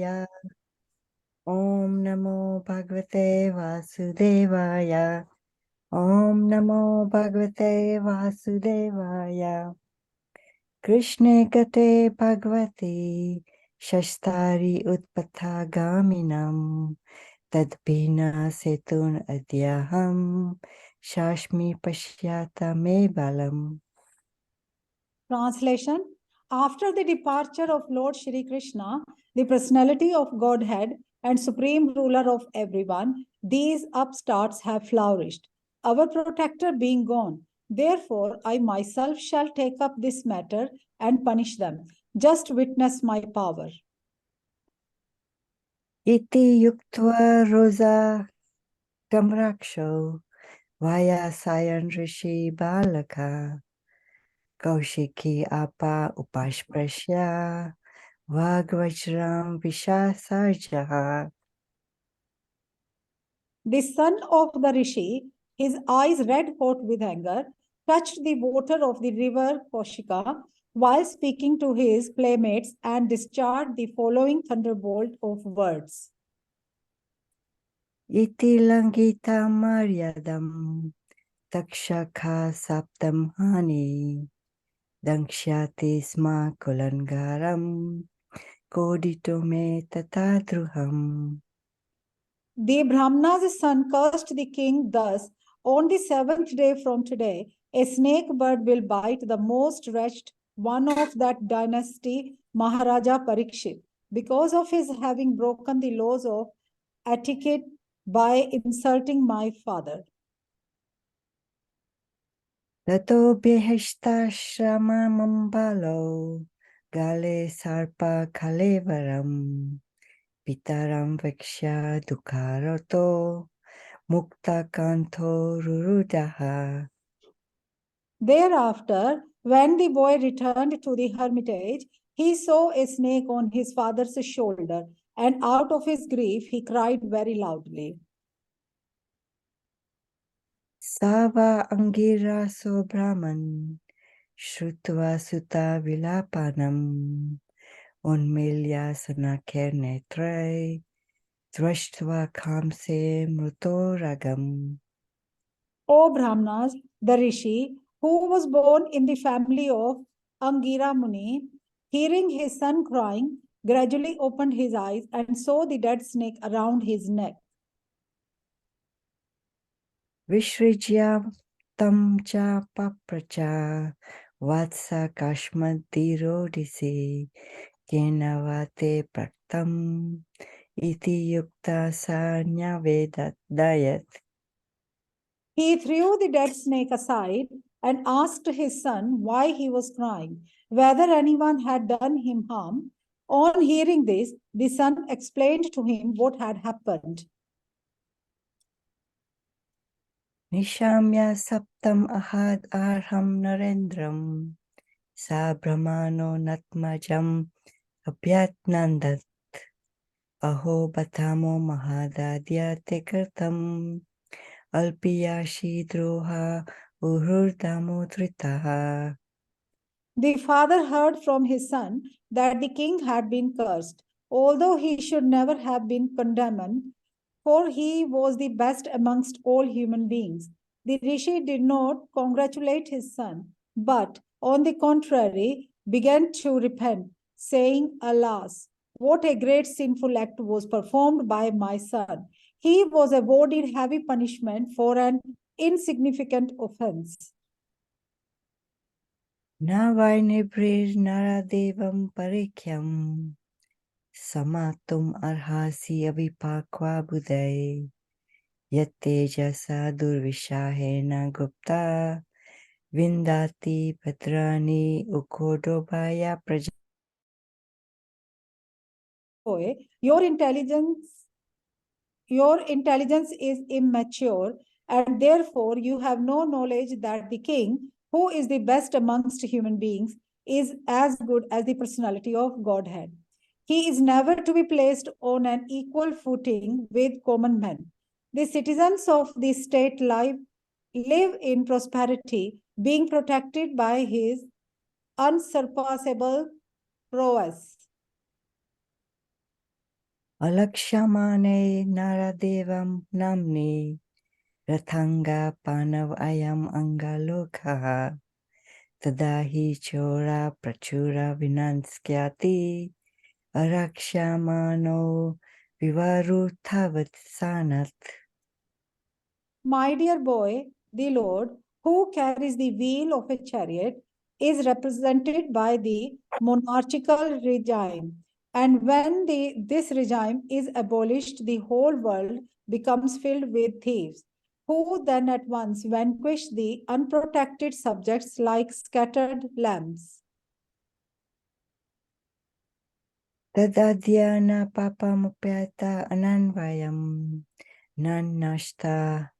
Shivaya. Om Namo Bhagavate Vasudevaya. Om Namo Bhagavate Vasudevaya. Krishna Gate Bhagavati Shastari Utpatha Gaminam Tadbina Setun Adyaham Shashmi Pashyata Me Balam. Translation: After the departure of Lord Shri Krishna, the personality of Godhead and supreme ruler of everyone, these upstarts have flourished, our protector being gone. Therefore, I myself shall take up this matter and punish them. Just witness my power. Iti yuktva rosa gamraksho vaya sayan rishi balaka kaushiki apa upashprashya vagvajram vishasarjaha. The son of the Rishi, his eyes red hot with anger, touched the water of the river Kaushika while speaking to his playmates and discharged the following thunderbolt of words. Iti langita maryadam takshaka saptam hani dangshyati sma kulangaram kodito me tatadruham. The Brahmana's son cursed the king thus: On the seventh day from today, a snake bird will bite the most wretched one of that dynasty, Maharaja Parikshit, because of his having broken the laws of etiquette by insulting my father. Tato beheshta shrama mambalo gale sarpa kalevaram pitaram vaksha dukaroto mukta kanto rurudaha. Thereafter, when the boy returned to the hermitage, he saw a snake on his father's shoulder, and out of his grief he cried very loudly. Sava angira so brahman shrutva sutta vilapanam unmilya sanakher netre drashtva kamse mrutoragam. O Brahmanas, the Rishi, who was born in the family of Angira Muni, hearing his son crying, gradually opened his eyes and saw the dead snake around his neck. Vishrijya tam cha papracha vatsa kashmadirodisi kenavate praktam iti yukta sanya vedat dayat. He threw the dead snake aside and asked his son why he was crying, whether anyone had done him harm. On hearing this, the son explained to him what had happened. Nishamya saptam ahad arham narendram sa brahmano natmajam abhyatnandat aho batamo mahadadya te kartam alpiyashi droha uhurdamodritaha. The father heard from his son that the king had been cursed, although he should never have been condemned, for he was the best amongst all human beings. The rishi did not congratulate his son, but, on the contrary, began to repent, saying, Alas, what a great sinful act was performed by my son. He was awarded heavy punishment for an insignificant offense. Navainibrir naradevam parikyam samatum arhasi avipakva budai yattejasa durvishahena gupta vindati patrani ukodobhaya praja. Your intelligence is immature, and therefore you have no knowledge that the king, who is the best amongst human beings, is as good as the personality of Godhead. He is never to be placed on an equal footing with common men. The citizens of the state live in prosperity, being protected by his unsurpassable prowess. Alakshamane naradevam namni rathanga panav ayam angalokaha tadahi chora prachura vinansyati arakshamano vivaruthavat sanat. My dear boy, the Lord, who carries the wheel of a chariot, is represented by the monarchical regime. And when this regime is abolished, the whole world becomes filled with thieves, who then at once vanquish the unprotected subjects like scattered lambs. Tadadyana papamupyata ananvayam nannashta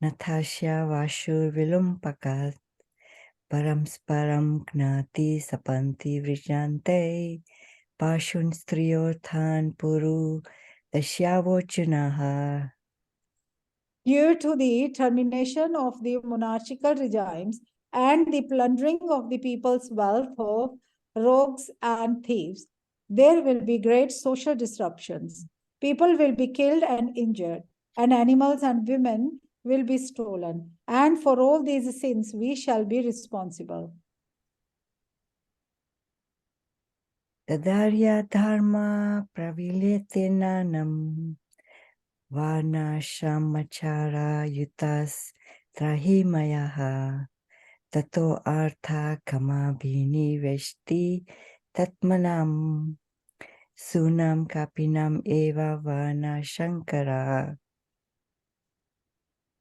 nathasya vashur vilumpakat paramsparam gnati sapanti vrijante pashun striyorthan puru dashyavochanaha. Due to the termination of the monarchical regimes and the plundering of the people's wealth of rogues and thieves, there will be great social disruptions. People will be killed and injured, and animals and women will be stolen. And for all these sins, we shall be responsible. Tadarya dharma pravilete nanam varnashramachara yutas trahimayaha tato artha kama bini veshti tatmanam sunam kapinam eva varna shankara.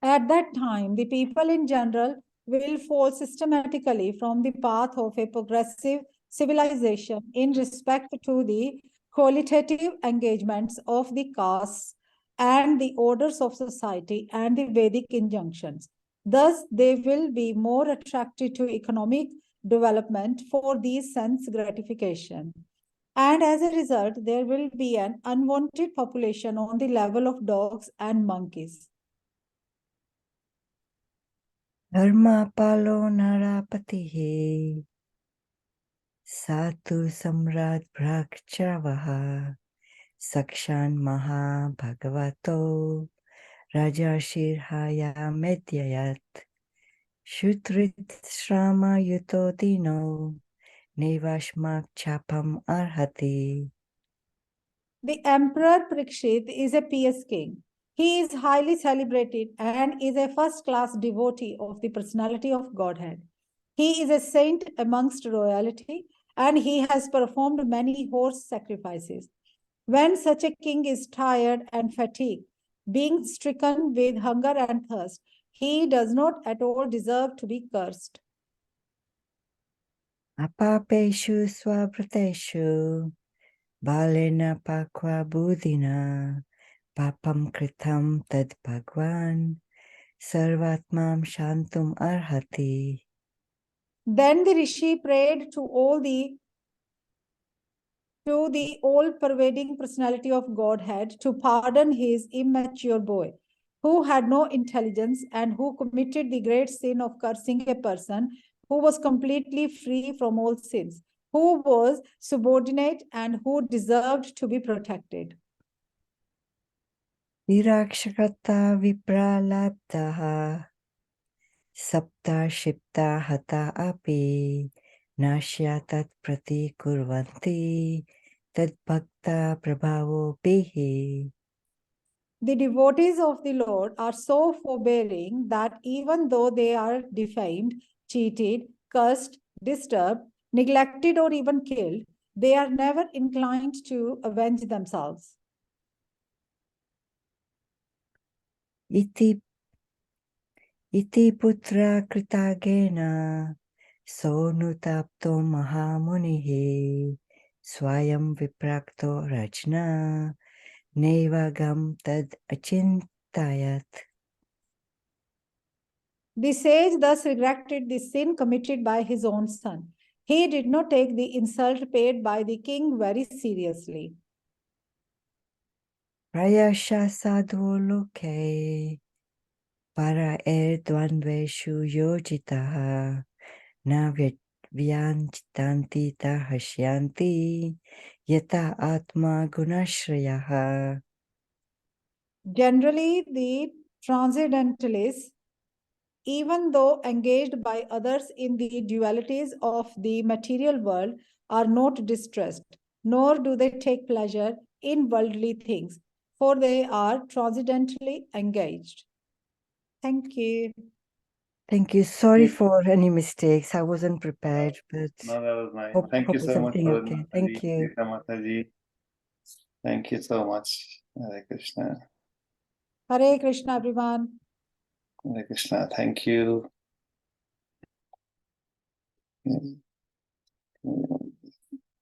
At that time, the people in general will fall systematically from the path of a progressive civilization in respect to the qualitative engagements of the castes and the orders of society and the Vedic injunctions. Thus, they will be more attracted to economic development for these sense gratification. And as a result, there will be an unwanted population on the level of dogs and monkeys. Dharma palo narapatihi satu samrat bhrakchavaha sakshan maha bhagavato rajashirhaya medyayat shutrit shrama yuto dino nevashmak chapam arhati. The Emperor Parikshit is a pious king. He is highly celebrated and is a first class devotee of the personality of Godhead. He is a saint amongst royalty and he has performed many horse sacrifices. When such a king is tired and fatigued, being stricken with hunger and thirst, he does not at all deserve to be cursed. Apapeshu swabhrateshu balena pakwa budina papam kritam tad bhagwan sarvatmam shantum arhati. Then the Rishi prayed to the all pervading personality of Godhead to pardon his immature boy, who had no intelligence and who committed the great sin of cursing a person who was completely free from all sins, who was subordinate and who deserved to be protected. Virakshakata vipralabdaha sapta shipta hata api nashya tat prati kurvanti tad bhakta prabhavo bihi. The devotees of the Lord are so forbearing that even though they are defamed, cheated, cursed, disturbed, neglected, or even killed, they are never inclined to avenge themselves. Iti putra kritagena sonutapto mahamunihi swayam viprakto rajna nevagam tad achintayat. The sage thus regretted the sin committed by his own son. He did not take the insult paid by the king very seriously. Prayasha sadhu loke para dvandveshu yojitaha na Vyanchitanti tahashyanti yata atma gunashrayaha. Generally, the transcendentalists, even though engaged by others in the dualities of the material world, are not distressed, nor do they take pleasure in worldly things, for they are transcendently engaged. Thank you. Thank you. Sorry for any mistakes. I wasn't prepared, but No, that was nice. hope Thank you it's so much everything for okay. Thank you. Sita Mataji. Thank you so much. Hare Krishna. Hare Krishna, everyone. Hare Krishna. Thank you.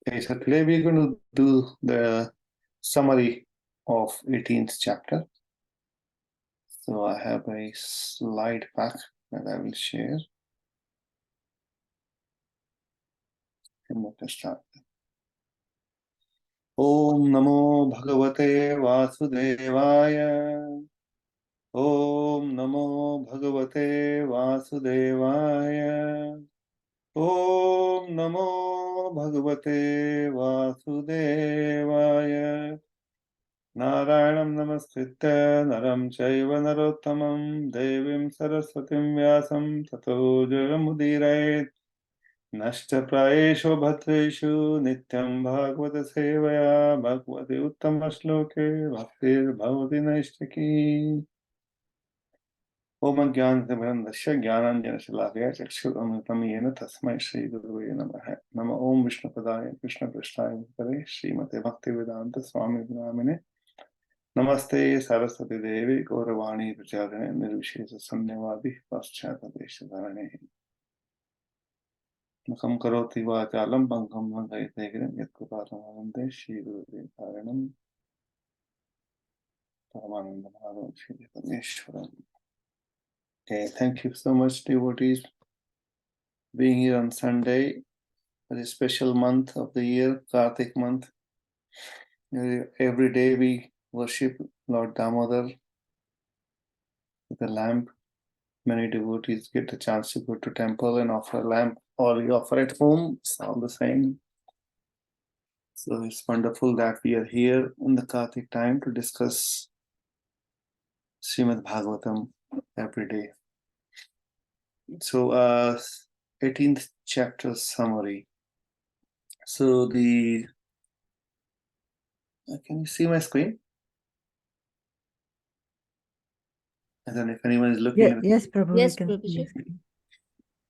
Okay, so today we're going to do the summary of 18th chapter. So I have a slide pack that I will share. And let us start. Om Namo Bhagavate Vasudevaya. Om Namo Bhagavate Vasudevaya. Om Namo Bhagavate Vasudevaya. Narayanam Namaskritya Naram Chaiva Narottamam Devim Saraswatim Vyasam Tato Jayamudirayet Nashta Prayesho Bhatreshu Nityam Bhagavata Sevaya Bhagavati Uttama Bhaktir Bhavati Naishtaki. Om Jnanatimirandasya Jnananjanashalakaya Chakshuramitam Yena Tasmai Shri Gurave Namaha. Nama Om Vishnupadaya Krishna Prasthaya Bhutale Srimate Bhaktivedanta Swami Namine Namaste Saraswati Devi Gauravani Pracharane Nirvishesa Sanyavadi Paschata Deshadarane Makam Karoti Vachalam Pankam Vangaitegram Yatkuparamande Shri Gurave Dharanam Paramananda Madhavam Shri Parmeshwaram. Okay, thank you so much, devotees, being here on Sunday, a special month of the year, Kartik month. Every day we worship Lord Damodar with a lamp. Many devotees get a chance to go to temple and offer a lamp, or we offer at home. It's all the same. So it's wonderful that we are here in the Kartik time to discuss Srimad Bhagavatam every day. So 18th chapter summary. So can you see my screen? I don't know if anyone is looking Yeah, at it. yes, Prabhu. Yes, I can see your Prabhuji. screen.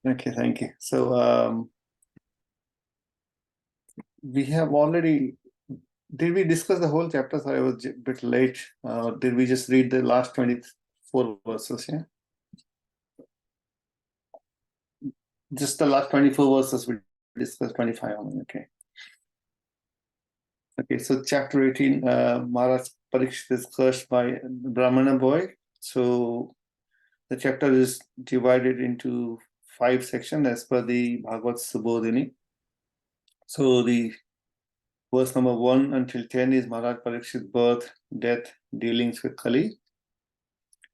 Okay, thank you. So we have already, did we discuss the whole chapter? So I was a bit late. Did we just read the last 24 verses? Yeah, just the last 24 verses. We discussed 25 only. Okay. Okay, so chapter 18, Maharaj Parikshit is cursed by Brahmana boy. So the chapter is divided into 5 sections as per the Bhagavad Subodhini. So the verse number 1 until 10 is Maharaj Parikshit's birth, death, dealings with Kali.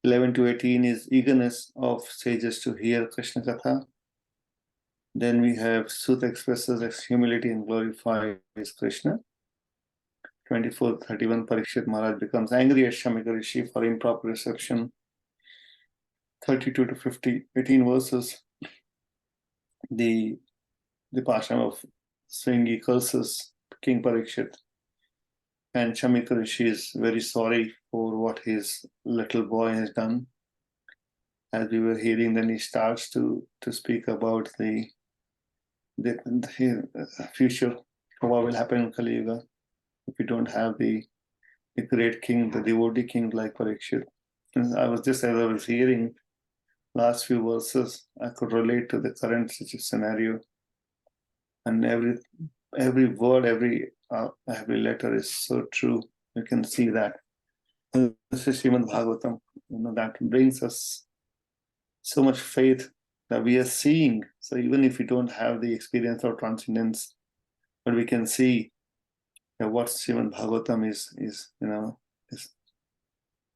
11 to 18 is eagerness of sages to hear Krishna Katha. Then we have Sutta expresses his humility and glorifies Krishna. 24 to 31, Parikshit Maharaj becomes angry at Shamika Rishi for improper reception. 32 to 50, 18 verses. The Passion of Swingi curses King Parikshit. And Shamika Rishi is very sorry for what his little boy has done. As we were hearing, then he starts to speak about the future, what will happen in Kali Yuga if we don't have the great king, the devotee king like Parikshit. And I was just, as I was hearing last few verses, I could relate to the current scenario. And every word, every letter is so true. You can see that. And this is Srimad Bhagavatam. That brings us so much faith that we are seeing. So even if we don't have the experience of transcendence, but we can see that what Srimad Bhagavatam is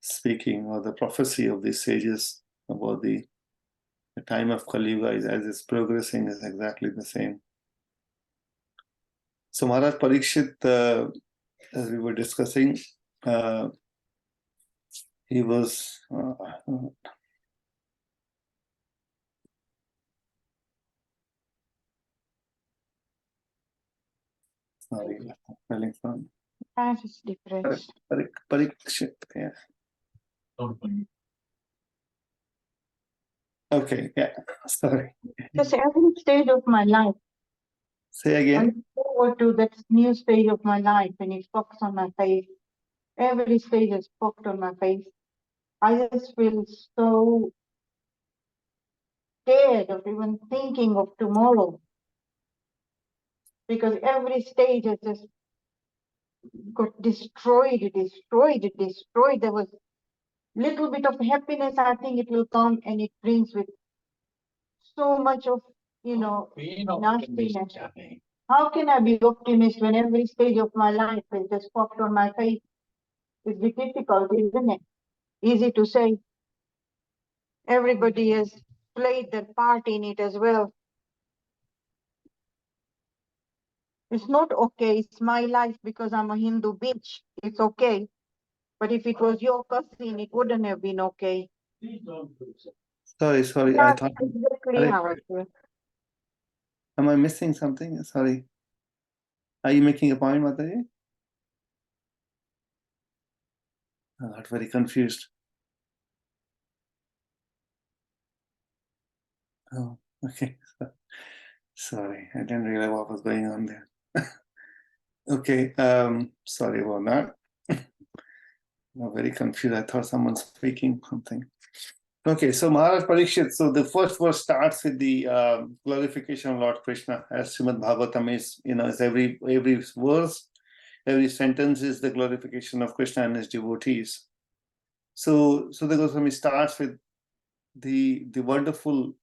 speaking, or the prophecy of these sages about the the time of Kali Yuga is, as it's progressing, is exactly the same. So Maharaj Parikshit, as we were discussing, he was sorry, spelling from Is different. Parikshit, yeah. Okay, yeah, sorry. Because every stage of my life, Say I again. look forward to that new stage of my life when it focus on my face. Every stage is focused on my face. I just feel so scared of even thinking of tomorrow because every stage has just got destroyed. There was little bit of happiness. I think it will come and it brings with so much of nastiness. How can I be optimist when every stage of my life is just popped on my face? It's a bit difficult, isn't it? Easy to say. Everybody has played their part in it as well. It's not okay. It's my life because I'm a Hindu bitch. It's okay. But if it was your cousin, it wouldn't have been okay. Sorry, Yeah, I thought, that's exactly how I feel. am I missing something? Sorry. Are you making a point, Mataji? I got very confused. Oh, okay. Sorry, I didn't realize what was going on there. Okay, sorry about that. I'm very confused. I thought someone speaking something. Okay, so Maharaj Parikshit, so the first verse starts with the glorification of Lord Krishna, as Srimad Bhagavatam is, is every verse, every sentence is the glorification of Krishna and his devotees. So the Goswami starts with the wonderful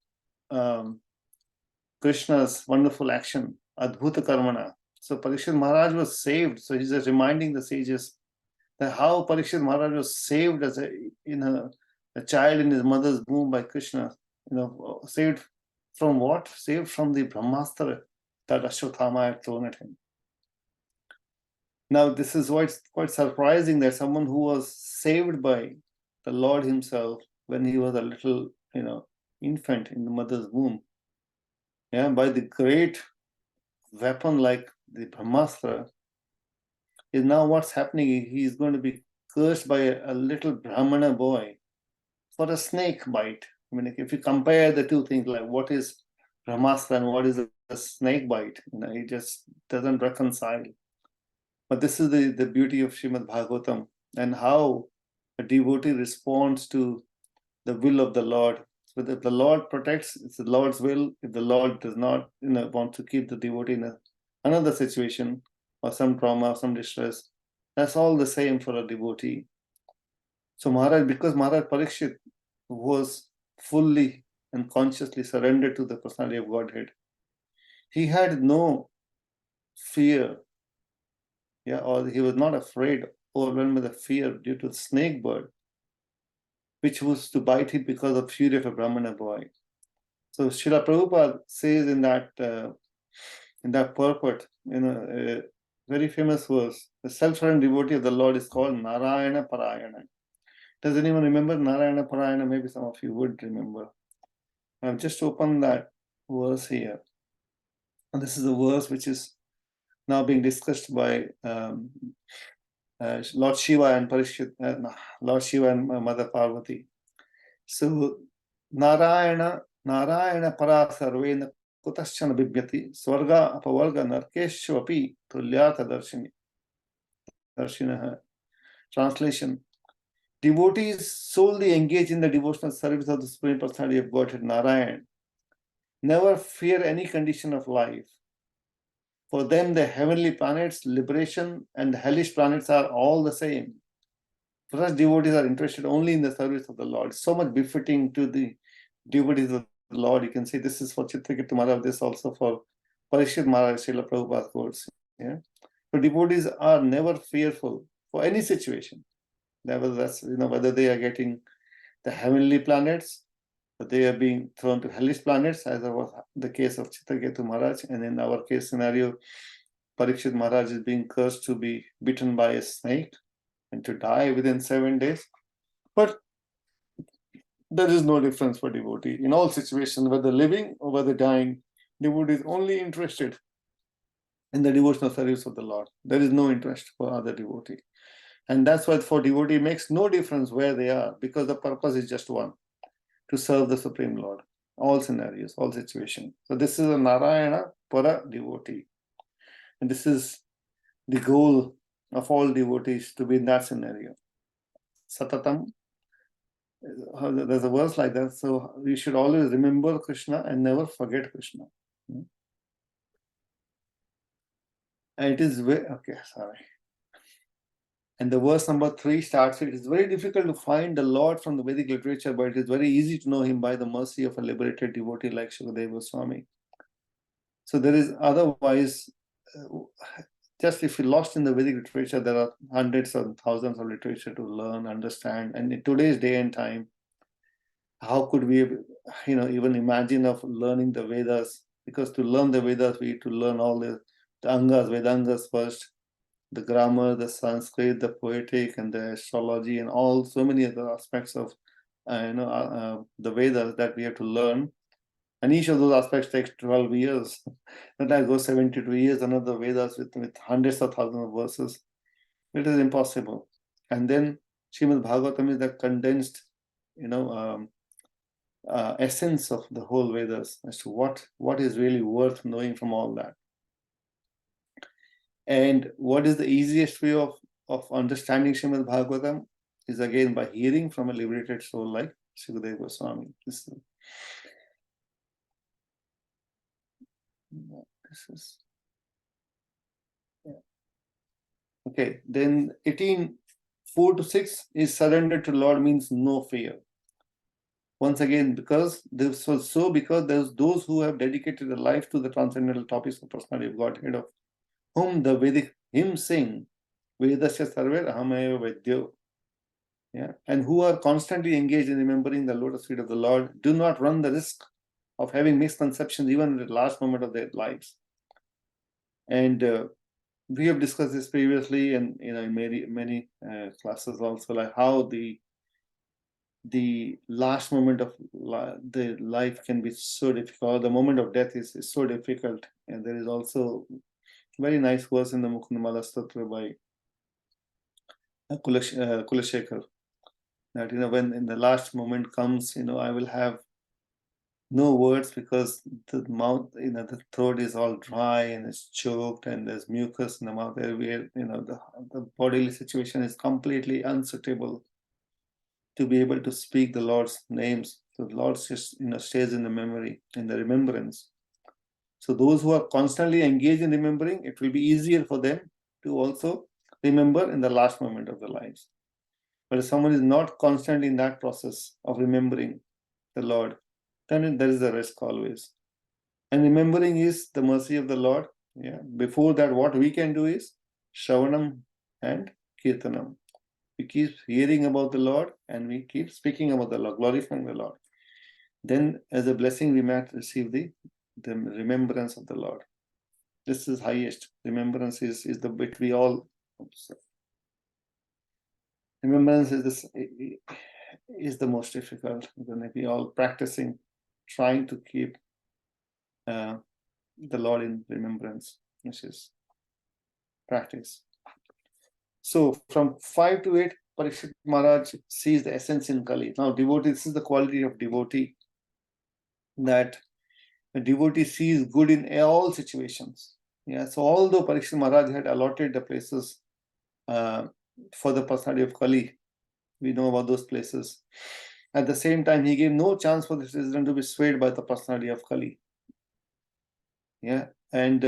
Krishna's wonderful action, Adbhuta Karmana. So Parikshit Maharaj was saved. So he's just reminding the sages that how Parikshit Maharaj was saved as a child in his mother's womb by Krishna. Saved from what? Saved from the Brahmastra that Ashwatthama had thrown at him. Now, this is why it's quite surprising that someone who was saved by the Lord himself when he was a little, infant in the mother's womb, by the great weapon like the Brahmastra, is now what's happening. He's going to be cursed by a little Brahmana boy for a snake bite. I mean, if you compare the two things, like what is Brahmastra and what is a snake bite, it just doesn't reconcile. But this is the beauty of Srimad Bhagavatam and how a devotee responds to the will of the Lord. So if the Lord protects, it's the Lord's will. If the Lord does not, want to keep the devotee in another situation or some trauma, some distress, that's all the same for a devotee. So because Maharaj Parikshit was fully and consciously surrendered to the personality of Godhead, he had no fear, or he was not afraid, overwhelmed with the fear due to the snake bird, which was to bite him because of fury of a Brahmana boy. So Srila Prabhupada says in that purport, a very famous verse, the self-surrendering devotee of the Lord is called Narayana Parayana. Does anyone remember Narayana Parayana? Maybe some of you would remember. I've just opened that verse here. And this is a verse which is now being discussed by Lord Shiva and Parikshit, Lord Shiva and Mother Parvati. So Narayana para sarvena kutaschana bibhyati swarga apavarga narkeshvapi tulyata darshinaha. Translation: devotees solely engage in the devotional service of the Supreme Personality of Godhead Narayan never fear any condition of life. For them, the heavenly planets, liberation, and the hellish planets are all the same. For us, devotees are interested only in the service of the Lord. So much befitting to the devotees of the Lord. You can say this is for Chitraketu Maharaj, this also for Parikshit Maharaj, Srila Prabhupada's words. So devotees are never fearful for any situation. Nevertheless, whether they are getting the heavenly planets But they are being thrown to hellish planets, as was the case of Chitraketu Maharaj. And in our case scenario, Parikshit Maharaj is being cursed to be bitten by a snake and to die within 7 days. But there is no difference for devotee. In all situations, whether living or whether dying, devotee is only interested in the devotional service of the Lord. There is no interest for other devotee. And that's why for devotee it makes no difference where they are, because the purpose is just one, to serve the Supreme Lord. All scenarios, all situations. So this is a Narayana Para devotee. And this is the goal of all devotees, to be in that scenario. Satatam. There's a verse like that. So we should always remember Krishna and never forget Krishna. And it is very, okay, sorry. And the verse number 3 starts, it is very difficult to find the Lord from the Vedic literature, but it is very easy to know him by the mercy of a liberated devotee like Shukadeva Goswami. So there is otherwise, just if you're lost in the Vedic literature, there are hundreds and thousands of literature to learn, understand. And in today's day and time, how could we, even imagine of learning the Vedas? Because to learn the Vedas, we need to learn all the Angas, Vedangas first, the grammar, the Sanskrit, the poetic, and the astrology, and all so many other aspects of the Vedas that we have to learn. And each of those aspects takes 12 years. Then I go 72 years, another Vedas with hundreds of thousands of verses. It is impossible. And then Srimad Bhagavatam is the condensed, essence of the whole Vedas as to what is really worth knowing from all that. And what is the easiest way of understanding Srimad Bhagavatam is again by hearing from a liberated soul like Shukadeva Goswami. This is okay. Then 18:4-6 is surrender to Lord, means no fear. Once again, because this was so, because there's those who have dedicated their life to the transcendental topics of personality of Godhead, of whom the Vedic hymns sing, Vedasya Sarver Ahamaya Vaidyo. Yeah, and who are constantly engaged in remembering the lotus feet of the Lord, do not run the risk of having misconceptions even at the last moment of their lives. And we have discussed this previously, and in many classes also, like how the last moment of the life can be so difficult. The moment of death is so difficult. And there is also very nice verse in the Mukundamala Statra by Kulashekar, that when in the last moment comes, I will have no words, because the mouth, the throat is all dry and it's choked, and there's mucus in the mouth everywhere. The bodily situation is completely unsuitable to be able to speak the Lord's names. So the Lord just stays in the memory, in the remembrance. So those who are constantly engaged in remembering, it will be easier for them to also remember in the last moment of their lives. But if someone is not constantly in that process of remembering the Lord, then there is a risk always. And remembering is the mercy of the Lord. Yeah. Before that, what we can do is Shravanam and Kirtanam. We keep hearing about the Lord and we keep speaking about the Lord, glorifying the Lord. Then as a blessing, we might receive the remembrance of the Lord. This is highest. Remembrance is the bit we all... Remembrance is the most difficult. Then we all practicing, trying to keep the Lord in remembrance, which is practice. So from 5 to 8, Parikshit Maharaj sees the essence in Kali. Now, devotee, this is the quality of devotee, that a devotee sees good in all situations. Yeah. So although Parikshit Maharaj had allotted the places for the personality of Kali, we know about those places. At the same time, he gave no chance for the citizen to be swayed by the personality of Kali. Yeah. And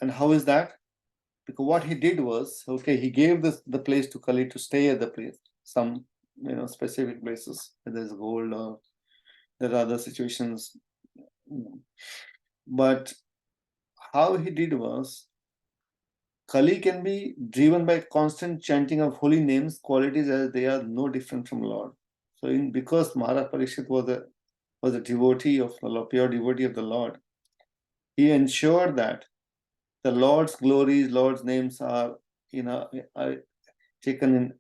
how is that? Because what he did was, okay, he gave the place to Kali to stay at the place, some specific places where there's gold or there are other situations. But how he did was, Kali can be driven by constant chanting of holy names, qualities as they are no different from Lord. So because Maharaj Parikshit was a devotee of the Lord, pure devotee of the Lord, he ensured that the Lord's glories, Lord's names are taken in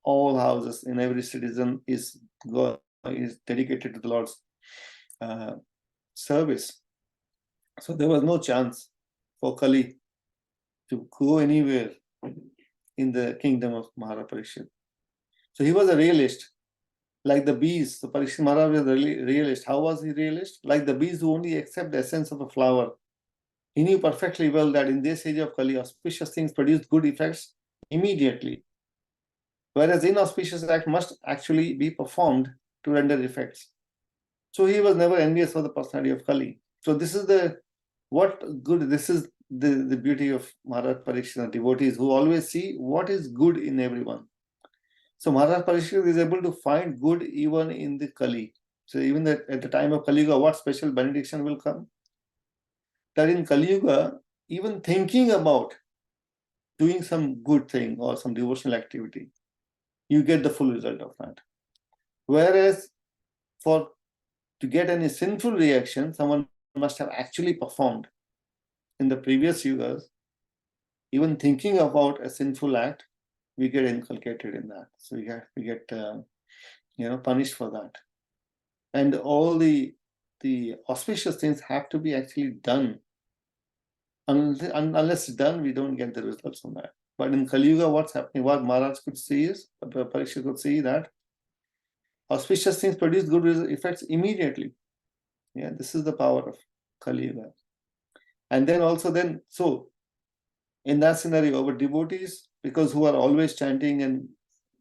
all houses, in every citizen is dedicated to the Lord's service. So there was no chance for Kali to go anywhere in the kingdom of Maharaj Parikshit. So he was a realist, like the bees. So Parikshit Maharaj was a realist. How was he realist? Like the bees who only accept the essence of a flower. He knew perfectly well that in this age of Kali, auspicious things produce good effects immediately, whereas inauspicious act must actually be performed to render effects. So he was never envious of the personality of Kali. So this is the beauty of Maharaj Parikshit, devotees who always see what is good in everyone. So Maharaj Parikshit is able to find good even in the Kali. So even at the time of Kali Yuga, what special benediction will come? That in Kali Yuga, even thinking about doing some good thing or some devotional activity, you get the full result of that. Whereas to get any sinful reaction, someone must have actually performed. In the previous yugas, even thinking about a sinful act, we get inculcated in that. So we get punished for that. And all the auspicious things have to be actually done. Unless it's done, we don't get the results from that. But in Kali Yuga, what's happening? What Maharaj could see is, Parikshit could see that auspicious things produce good effects immediately. Yeah, this is the power of Kali Yuga. And then so in that scenario, our devotees, because who are always chanting and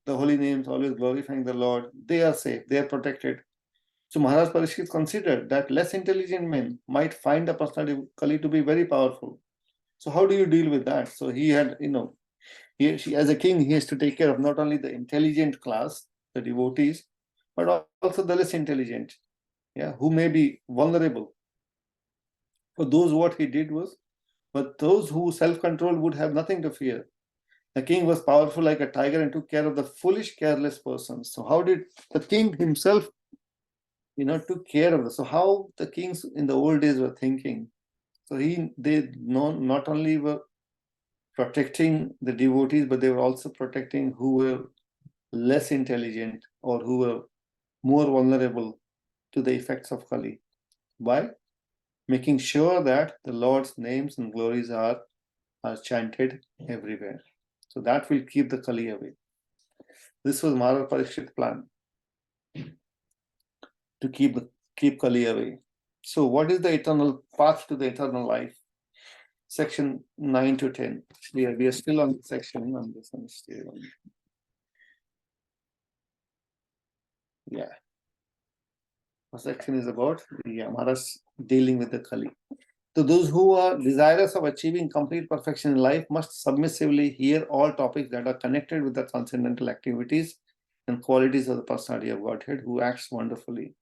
the holy names, always glorifying the Lord, they are safe, they are protected. So Maharaj Parikshit considered that less intelligent men might find the personality of Kali to be very powerful. So how do you deal with that? So he had, as a king, he has to take care of not only the intelligent class, the devotees, but also the less intelligent, who may be vulnerable. For those, what he did was, but those who self-control would have nothing to fear. The king was powerful like a tiger and took care of the foolish, careless persons. So how did the king himself, took care of this? So how the kings in the old days were thinking? So they not only were protecting the devotees, but they were also protecting who were less intelligent or who were more vulnerable to the effects of Kali, by making sure that the Lord's names and glories are chanted everywhere. So that will keep the Kali away. This was Maharaj Parikshit's plan, to keep Kali away. So what is the eternal path to the eternal life? Section 9 to 10. We are still on section. I'm just going to stay on. Yeah. The section is about Maharaj dealing with the Kali. So those who are desirous of achieving complete perfection in life must submissively hear all topics that are connected with the transcendental activities and qualities of the personality of Godhead, who acts wonderfully.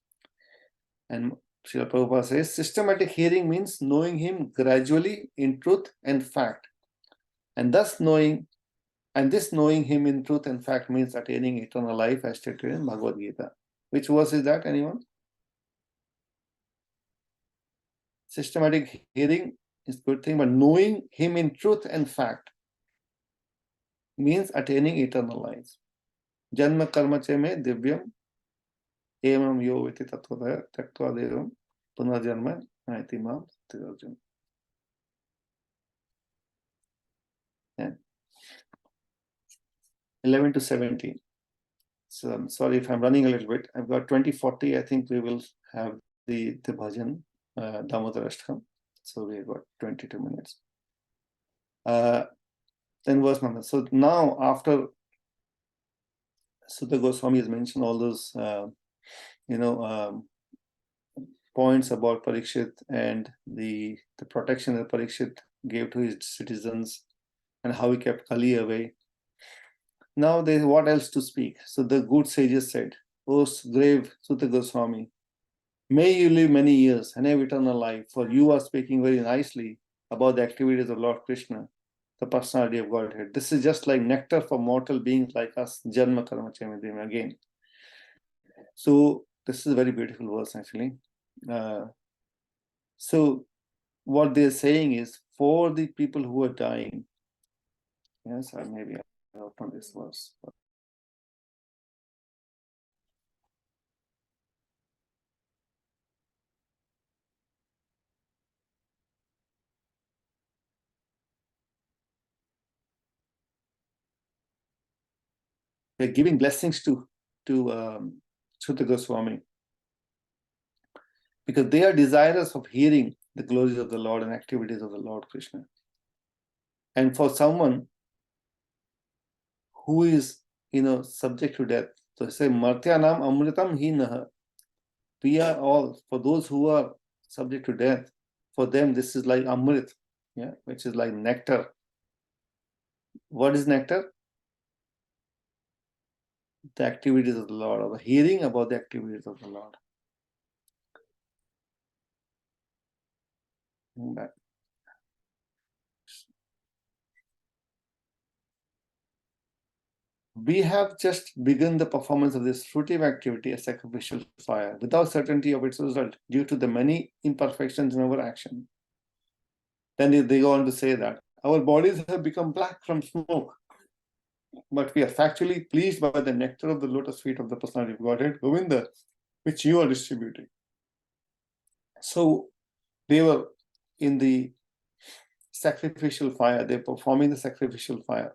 And Srila Prabhupada says, systematic hearing means knowing him gradually in truth and fact. And this knowing him in truth and fact means attaining eternal life, as stated in Bhagavad Gita. Which verse is that, anyone? Systematic hearing is a good thing, but knowing him in truth and fact means attaining eternal life. Janma karma che me divyam emam yo viti tattvadaya taktva devam punarjanma naiti mam tirarjun. 11 to 17. So I'm sorry if I'm running a little bit. I've got 2040. I think we will have the bhajan, Damodar Ashtam. So we've got 22 minutes. Then verse number. So now after Sutta Goswami has mentioned all those, points about Parikshit and the protection that Parikshit gave to his citizens and how he kept Kali away. Now there is what else to speak. So the good sages said, O grave Sutta Goswami, may you live many years and have eternal life, for you are speaking very nicely about the activities of Lord Krishna, the personality of Godhead. This is just like nectar for mortal beings like us, Janma Karma Chamadhyam again. So this is a very beautiful verse actually. So what they're saying is, for the people who are dying, yes, or maybe I'll open this verse. They're giving blessings to Sutta Goswami, because they are desirous of hearing the glories of the Lord and activities of the Lord Krishna. And for someone who is, subject to death, so say Martyanam Amritam Hinaha. We are all, for those who are subject to death, for them this is like Amrit, which is like nectar. What is nectar? The activities of the Lord, or the hearing about the activities of the Lord. We have just begun the performance of this fruitive activity as sacrificial fire, without certainty of its result, due to the many imperfections in our action. Then they go on to say that our bodies have become black from smoke, but we are factually pleased by the nectar of the lotus feet of the personality of Godhead, Govinda, which you are distributing. So they were in the sacrificial fire, they're performing the sacrificial fire,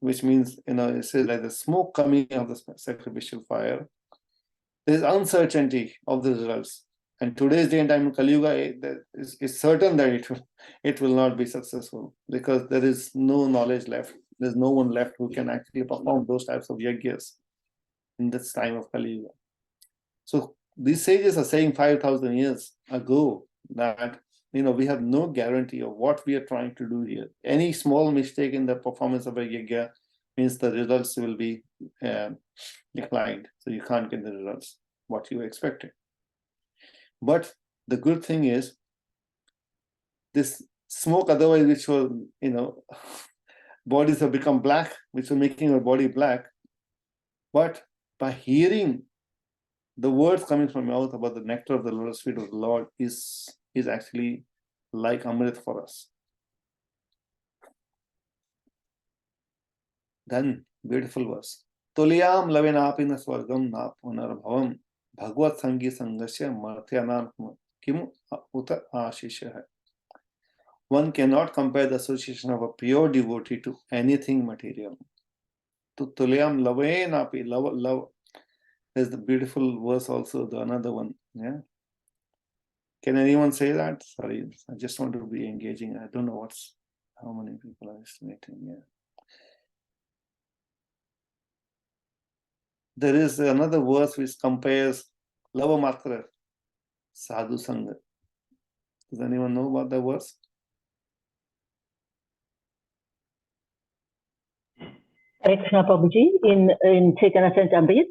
which means, it says like the smoke coming out of the sacrificial fire. There's uncertainty of the results. And today's day and time in Kali Yuga, it's certain that it will not be successful, because there is no knowledge left. There's no one left who can actually perform those types of yajnas in this time of Kali Yuga. So these sages are saying 5,000 years ago that we have no guarantee of what we are trying to do here. Any small mistake in the performance of a yajna means the results will be declined. So you can't get the results what you expected. But the good thing is, this smoke, otherwise, which will, bodies have become black, which was making our body black. But by hearing the words coming from your mouth about the nectar of the lotus feet of the Lord is actually like Amrit for us. Then, beautiful verse. Tuliyam lavenapina swargam na punarbhavam bhagvat sangi sangasya martyanam kim uta ashisha. One cannot compare the association of a pure devotee to anything material. Tuliyam lavenapi, love. There's the beautiful verse also, the another one. Yeah. Can anyone say that? Sorry, I just want to be engaging. I don't know how many people are estimating. Yeah. There is another verse which compares lava matra, sadhu sangha. Does anyone know about the verse? Hare Krishna Prabhuji, in Chaitanya Charitamrita,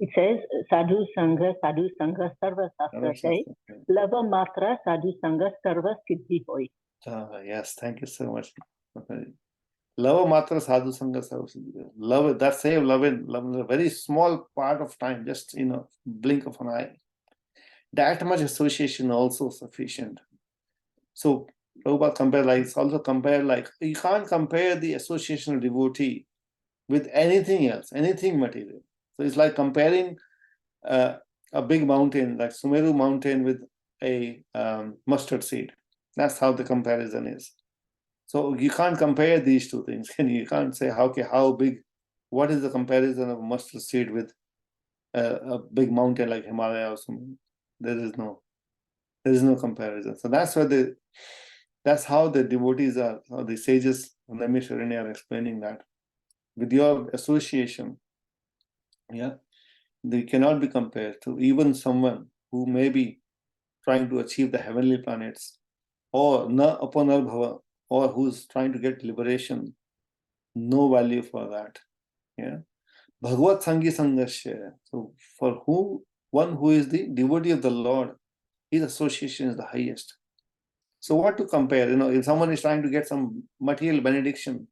it says, Sadhu Sangha, Sarva Sastra Jai, Lava Matra, Sadhu Sangha, Sarva Siddhi Hoi. Yes, thank you so much. Lava Matra, Sadhu Sangha, Sarva Siddhi Hoi. Love, that same love in a very small part of time, just, blink of an eye. That much association also sufficient. So, Prabhupada you can't compare the association of devotee with anything else, anything material. So it's like comparing a big mountain, like Sumeru mountain, with a mustard seed. That's how the comparison is. So you can't compare these two things. You can't say, how big, what is the comparison of mustard seed with a big mountain like Himalaya or something? There is no comparison. So that's how the devotees are, or the sages, Namishwarini, are explaining that. With your association, they cannot be compared to even someone who may be trying to achieve the heavenly planets, or na apanarbhava, or who's trying to get liberation. No value for that. Bhagavad Sangi Sangasya. So for one who is the devotee of the Lord, his association is the highest. So what to compare? If someone is trying to get some material benediction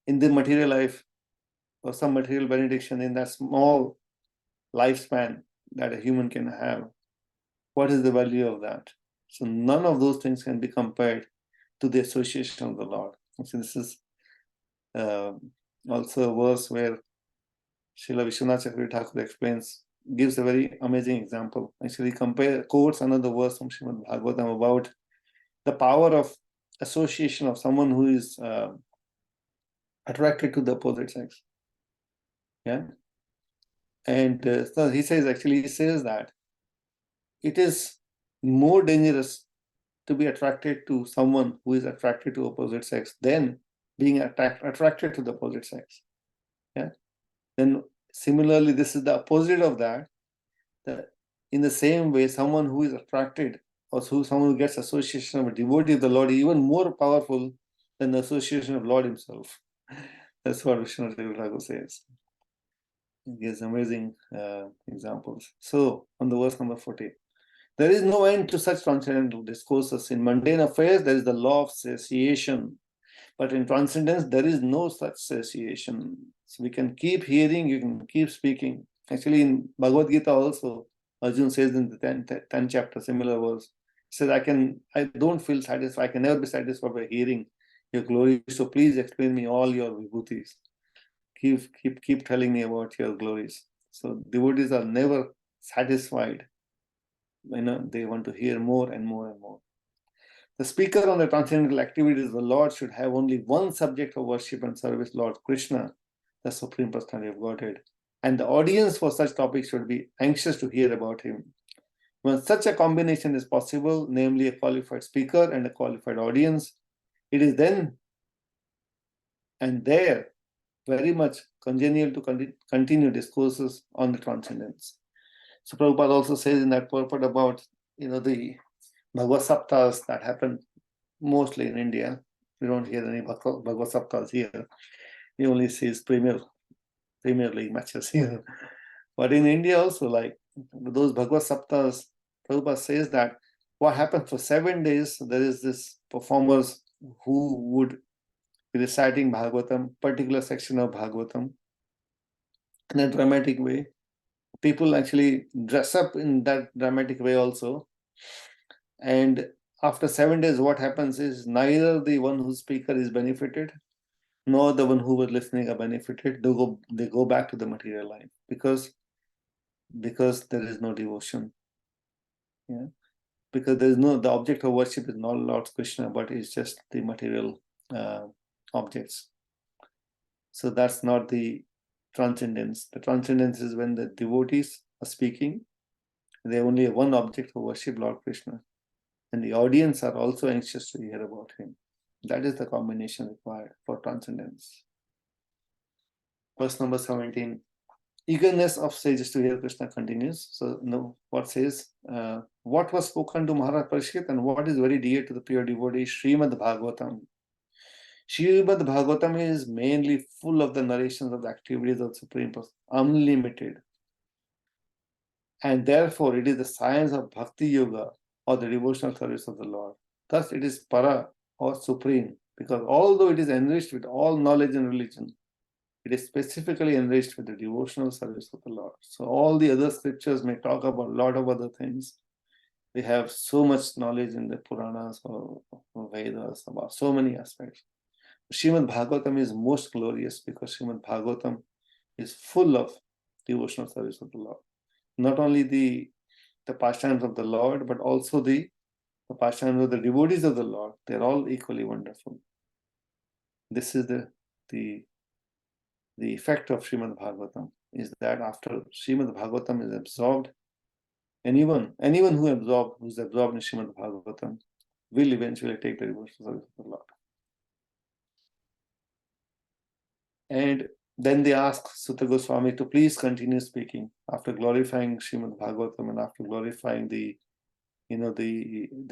in the material life, or some material benediction in that small lifespan, that a human can have, what is the value of that? So none of those things can be compared to the association of the Lord. So this is also a verse where Srila Vishwanath Chakravarti Thakur explains, gives a very amazing example. Actually, quotes another verse from Srimad Bhagavatam about the power of association of someone who is attracted to the opposite sex. Yeah. And so he says that it is more dangerous to be attracted to someone who is attracted to opposite sex than being attracted to the opposite sex. Yeah. Then similarly, this is the opposite of that. In the same way, someone who is attracted or someone who gets association of a devotee of the Lord is even more powerful than the association of Lord himself. That's what Vishnu Thakur says. He gives amazing examples. So, on the verse number 40, there is no end to such transcendental discourses. In mundane affairs, there is the law of satiation. But in transcendence, there is no such satiation. So we can keep hearing, you can keep speaking. Actually, in Bhagavad Gita also, Arjuna says in the 10th chapter, similar verse, he says, I don't feel satisfied, I can never be satisfied by hearing your glory. So please explain me all your vibhutis. Keep telling me about your glories. So devotees are never satisfied. They want to hear more and more and more. The speaker on the transcendental activities of the Lord should have only one subject of worship and service, Lord Krishna, the Supreme Personality of Godhead. And the audience for such topics should be anxious to hear about him. When such a combination is possible, namely a qualified speaker and a qualified audience, it is then and there very much congenial to continue discourses on the transcendence. So Prabhupada also says in that purport about the Bhagavad Saptas that happen mostly in India. We don't hear any Bhagavad Saptas here. We only see Premier League matches here. But in India also, like those Bhagavad Saptas, Prabhupada says that what happens for 7 days, there is this performers who would be reciting Bhagavatam, particular section of Bhagavatam in a dramatic way. People actually dress up in that dramatic way also. And after 7 days, what happens is neither the one whose speaker is benefited, nor the one who was listening are benefited. They go back to the material life because there is no devotion. Yeah, because the object of worship is not Lord Krishna, but it's just the material objects. So that's not the transcendence. The transcendence is when the devotees are speaking. They only have one object of worship, Lord Krishna. And the audience are also anxious to hear about him. That is the combination required for transcendence. Verse number 17. Eagerness of sages to hear Krishna continues. So, what says? What was spoken to Maharaj Parikshit and what is very dear to the pure devotee, Srimad Bhagavatam. Srimad Bhagavatam is mainly full of the narrations of the activities of the Supreme Person, unlimited. And therefore, it is the science of Bhakti Yoga or the devotional service of the Lord. Thus, it is para or supreme, because although it is enriched with all knowledge and religion, it is specifically enriched with the devotional service of the Lord. So all the other scriptures may talk about a lot of other things. We have so much knowledge in the Puranas or Vedas about so many aspects. Srimad Bhagavatam is most glorious because Srimad Bhagavatam is full of devotional service of the Lord. Not only the pastimes of the Lord, but also the pastimes of the devotees of the Lord. They're all equally wonderful. This is the effect of Srimad Bhagavatam, is that after Srimad Bhagavatam is absorbed, anyone who's absorbed in Srimad Bhagavatam will eventually take the devotional service of the Lord. And then they ask Sutta Goswami to please continue speaking after glorifying Srimad Bhagavatam and after glorifying the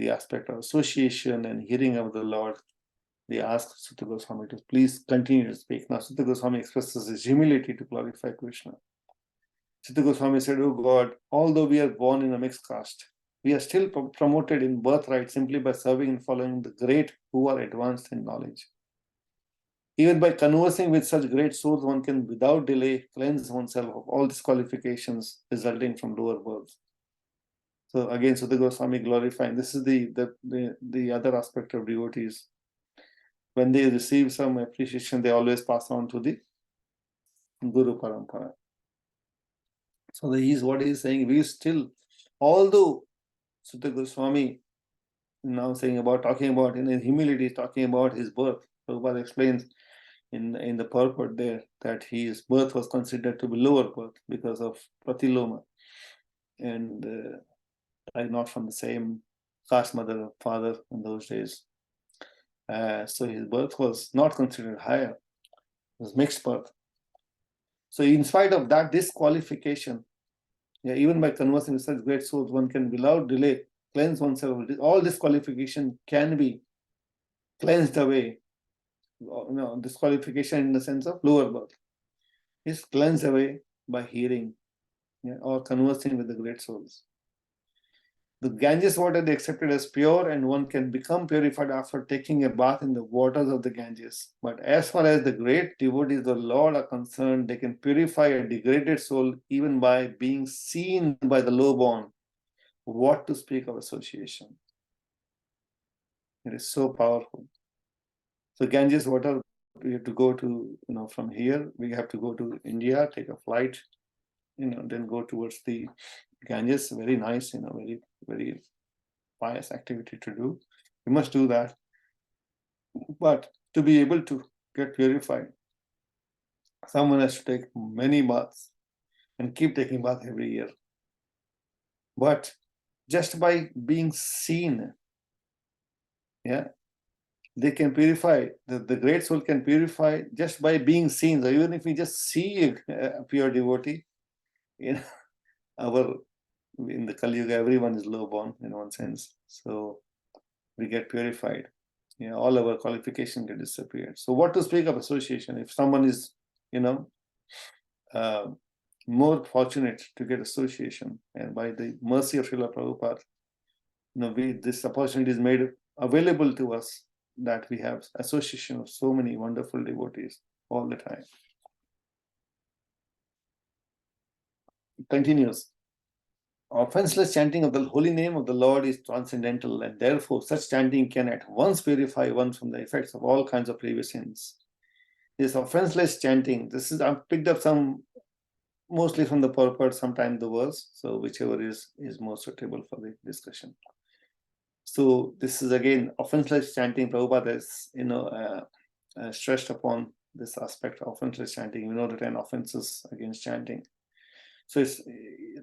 aspect of association and hearing of the Lord. They ask Sutta Goswami to please continue to speak. Now Sutta Goswami expresses his humility to glorify Krishna. Sutta Goswami said, "Oh God, although we are born in a mixed caste, we are still promoted in birthright simply by serving and following the great who are advanced in knowledge. Even by conversing with such great souls, one can without delay cleanse oneself of all disqualifications resulting from lower birth. So again, Sutta Goswami glorifying. This is the other aspect of devotees. When they receive some appreciation, they always pass on to the Guru Parampara. So what he is saying, we still, although Sutta Goswami now talking about in humility, talking about his birth. Prabhupada explains in the purport there that his birth was considered to be lower birth because of pratiloma, and not from the same caste mother or father in those days. So his birth was not considered higher; it was mixed birth. So in spite of that disqualification, even by conversing with such great souls, one can without delay cleanse oneself. All disqualification can be cleansed away. Disqualification in the sense of lower birth is cleansed away by hearing or conversing with the great souls. The Ganges water they accepted as pure, and one can become purified after taking a bath in the waters of the Ganges. But as far as the great devotees of the Lord are concerned, they can purify a degraded soul even by being seen by the lowborn. What to speak of association? It is so powerful. So Ganges water, we have to go to, from here, we have to go to India, take a flight, then go towards the Ganges. Very nice, very, very pious activity to do. You must do that. But to be able to get purified, someone has to take many baths and keep taking baths every year. But just by being seen, they can purify. The great soul can purify just by being seen. So even if we just see a pure devotee, in the Kali Yuga, everyone is low-born in one sense. So we get purified. All our qualifications get disappeared. So what to speak of association? If someone is, more fortunate to get association, and by the mercy of Srila Prabhupada, this opportunity is made available to us, that we have association of so many wonderful devotees all the time. It continues. Offenseless chanting of the holy name of the Lord is transcendental, and therefore such chanting can at once purify one from the effects of all kinds of previous sins. This offenseless chanting, I've picked up some, mostly from the purport, sometimes the verse, so whichever is more suitable for the discussion. So this is again offenseless chanting. Prabhupada has stressed upon this aspect of offenseless chanting. We know the 10 offenses against chanting. So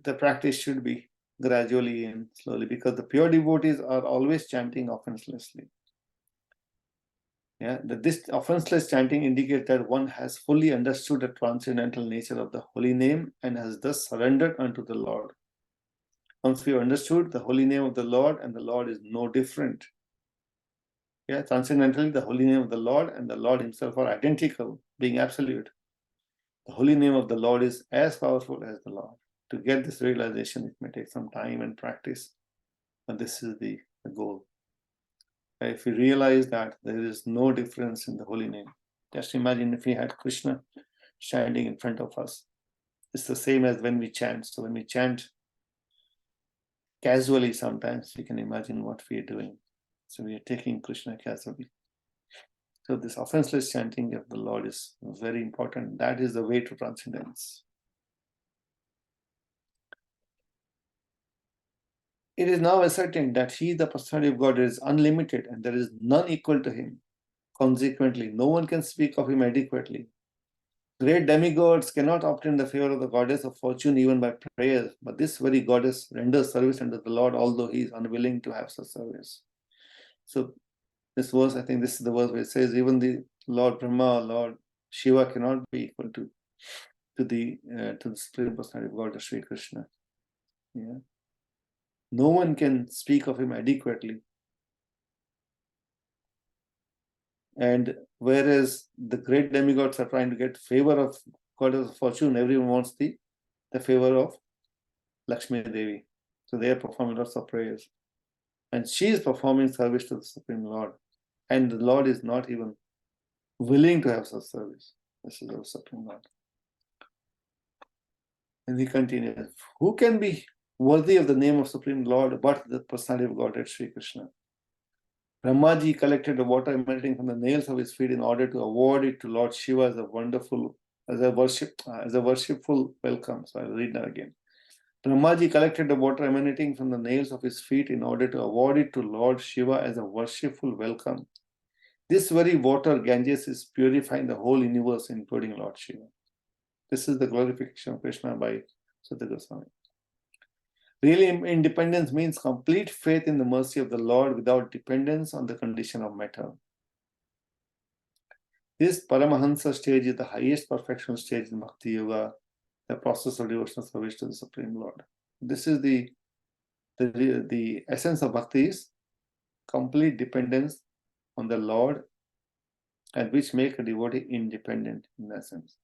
the practice should be gradually and slowly, because the pure devotees are always chanting offenselessly. This offenseless chanting indicates that one has fully understood the transcendental nature of the holy name and has thus surrendered unto the Lord. Once we have understood the holy name of the Lord, and the Lord is no different. Transcendentally, the holy name of the Lord and the Lord himself are identical, being absolute. The holy name of the Lord is as powerful as the Lord. To get this realization, it may take some time and practice, but this is the goal. If we realize that there is no difference in the holy name, just imagine if we had Krishna standing in front of us. It's the same as when we chant. So when we chant casually, sometimes you can imagine what we are doing. So we are taking Krishna casually. So this offenseless chanting of the Lord is very important. That is the way to transcendence. It is now ascertained that he, the personality of God, is unlimited and there is none equal to him. Consequently, no one can speak of him adequately. Great demigods cannot obtain the favor of the goddess of fortune even by prayers, but this very goddess renders service unto the Lord, although he is unwilling to have such service. So this verse, I think this is the verse where it says, even the Lord Brahma, Lord Shiva cannot be equal to the Supreme Personality of God, Sri Krishna. No one can speak of him adequately. And whereas the great demigods are trying to get favor of goddess of fortune, everyone wants the favor of Lakshmi Devi. So they are performing lots of prayers. And she is performing service to the Supreme Lord. And the Lord is not even willing to have such service. This is our Supreme Lord. And he continues, who can be worthy of the name of Supreme Lord but the personality of Godhead Sri Krishna? Brahmaji collected the water emanating from the nails of his feet in order to award it to Lord Shiva as a worshipful welcome. So I'll read that again. Brahmaji collected the water emanating from the nails of his feet in order to award it to Lord Shiva as a worshipful welcome. This very water, Ganges, is purifying the whole universe, including Lord Shiva. This is the glorification of Krishna by Sutta Goswami. Really, independence means complete faith in the mercy of the Lord without dependence on the condition of matter. This Paramahansa stage is the highest perfection stage in Bhakti Yoga, the process of devotional service to the Supreme Lord. This is the essence of Bhakti is complete dependence on the Lord, and which make a devotee independent in essence.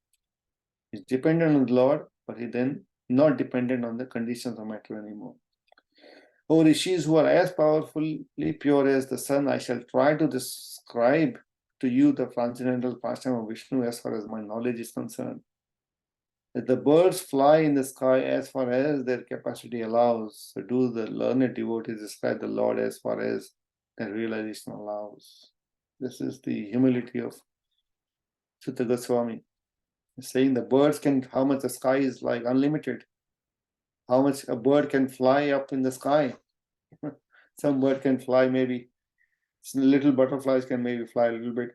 He's dependent on the Lord, but he then not dependent on the conditions of matter anymore. O Rishis who are as powerfully pure as the sun, I shall try to describe to you the transcendental pastime of Vishnu as far as my knowledge is concerned. That the birds fly in the sky as far as their capacity allows, so do the learned devotees describe the Lord as far as their realization allows. This is the humility of Sutta Goswami. Saying the birds can, how much the sky is like unlimited, how much a bird can fly up in the sky. Some bird can fly maybe, little butterflies can maybe fly a little bit,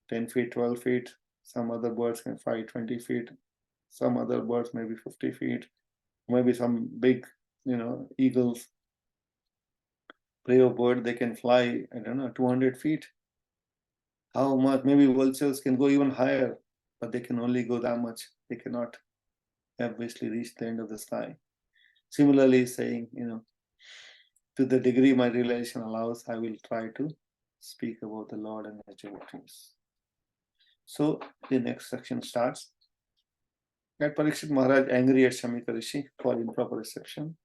10 feet, 12 feet. Some other birds can fly 20 feet. Some other birds maybe 50 feet. Maybe some big, eagles, prey bird, they can fly, 200 feet. How much? Maybe vultures can go even higher, but they can only go that much. They cannot obviously reach the end of the sky. Similarly, saying, to the degree my realization allows, I will try to speak about the Lord and his devotees. So the next section starts. At Parikshit Maharaj angry at Shamika Rishi for improper reception.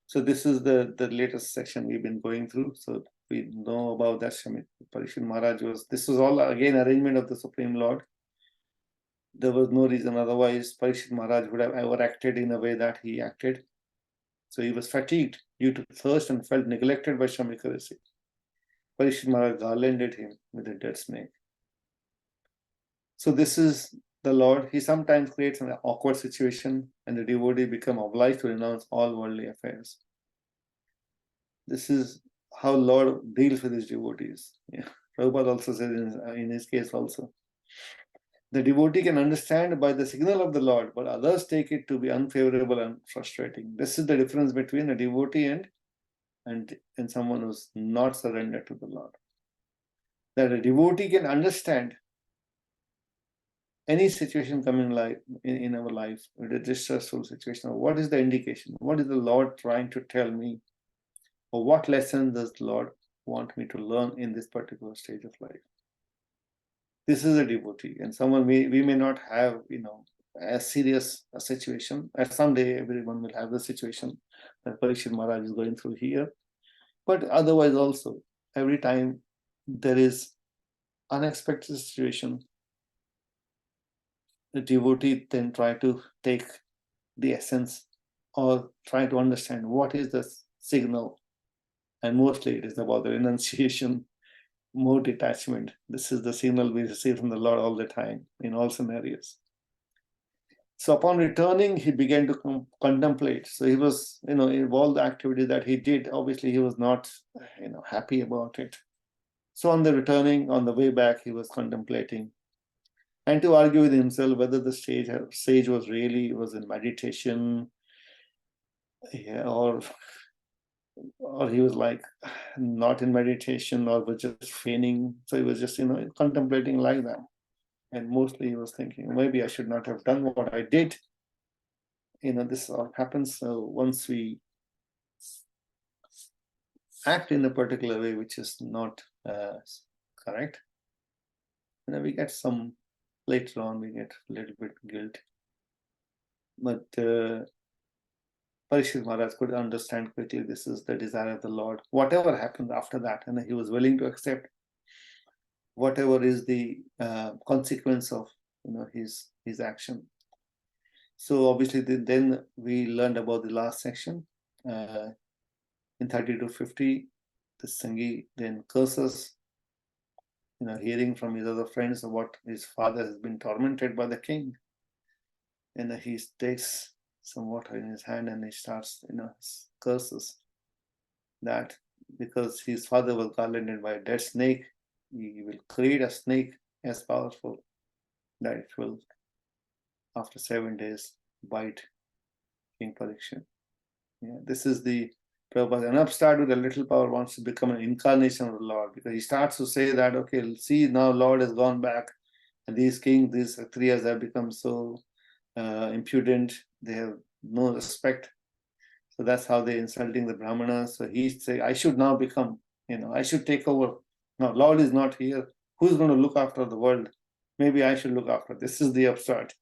So this is the latest section we've been going through. So we know about that. Parikshit Maharaj this was all again arrangement of the Supreme Lord. There was no reason otherwise Parikshit Maharaj would have ever acted in a way that he acted. So he was fatigued due to thirst and felt neglected by Shamika Rishi. Parikshit Maharaj garlanded him with a dead snake. So this is the Lord. He sometimes creates an awkward situation and the devotee become obliged to renounce all worldly affairs. This is how Lord deals with his devotees. Yeah. Prabhupada also said in his case also. The devotee can understand by the signal of the Lord, but others take it to be unfavorable and frustrating. This is the difference between a devotee and someone who's not surrendered to the Lord. That a devotee can understand any situation coming in our life, a distressful situation, what is the indication? What is the Lord trying to tell me? Or what lesson does the Lord want me to learn in this particular stage of life? This is a devotee, and someone we may not have, as serious a situation. At someday, everyone will have the situation that Parikshit Maharaj is going through here. But otherwise also, every time there is unexpected situation, the devotee then try to take the essence or try to understand what is the signal. And mostly it is about the renunciation, more detachment. This is the signal we receive from the Lord all the time in all scenarios. So upon returning, he began to contemplate. So he was, in all the activities that he did, obviously he was not, happy about it. So on the way back, he was contemplating and to argue with himself whether the sage was in meditation, or he was like not in meditation or was just feigning. So he was just, contemplating like that. And mostly he was thinking, maybe I should not have done what I did. This all happens. So once we act in a particular way, which is not correct, we get later on, we get a little bit guilt. But Parikshit Maharaj could understand quickly this is the desire of the Lord. Whatever happened after that, and he was willing to accept. whatever is the consequence of his action. So obviously then we learned about the last section in 30 to 50. The Sangi then curses, hearing from his other friends of what his father has been tormented by the king, and he takes some water in his hand and he starts his curses that because his father was garlanded by a dead snake, he will create a snake as powerful that it will, after 7 days, bite King Parikshit. Yeah, this is the Prabhupada. An upstart with a little power wants to become an incarnation of the Lord, because he starts to say that, okay, see, now Lord has gone back, and these kings, these Kshatriyas have become so impudent, they have no respect. So that's how they're insulting the Brahmanas. So he say, I should now become, I should take over. Now, Lord is not here. Who's going to look after the world? Maybe I should look after. This is the upstart.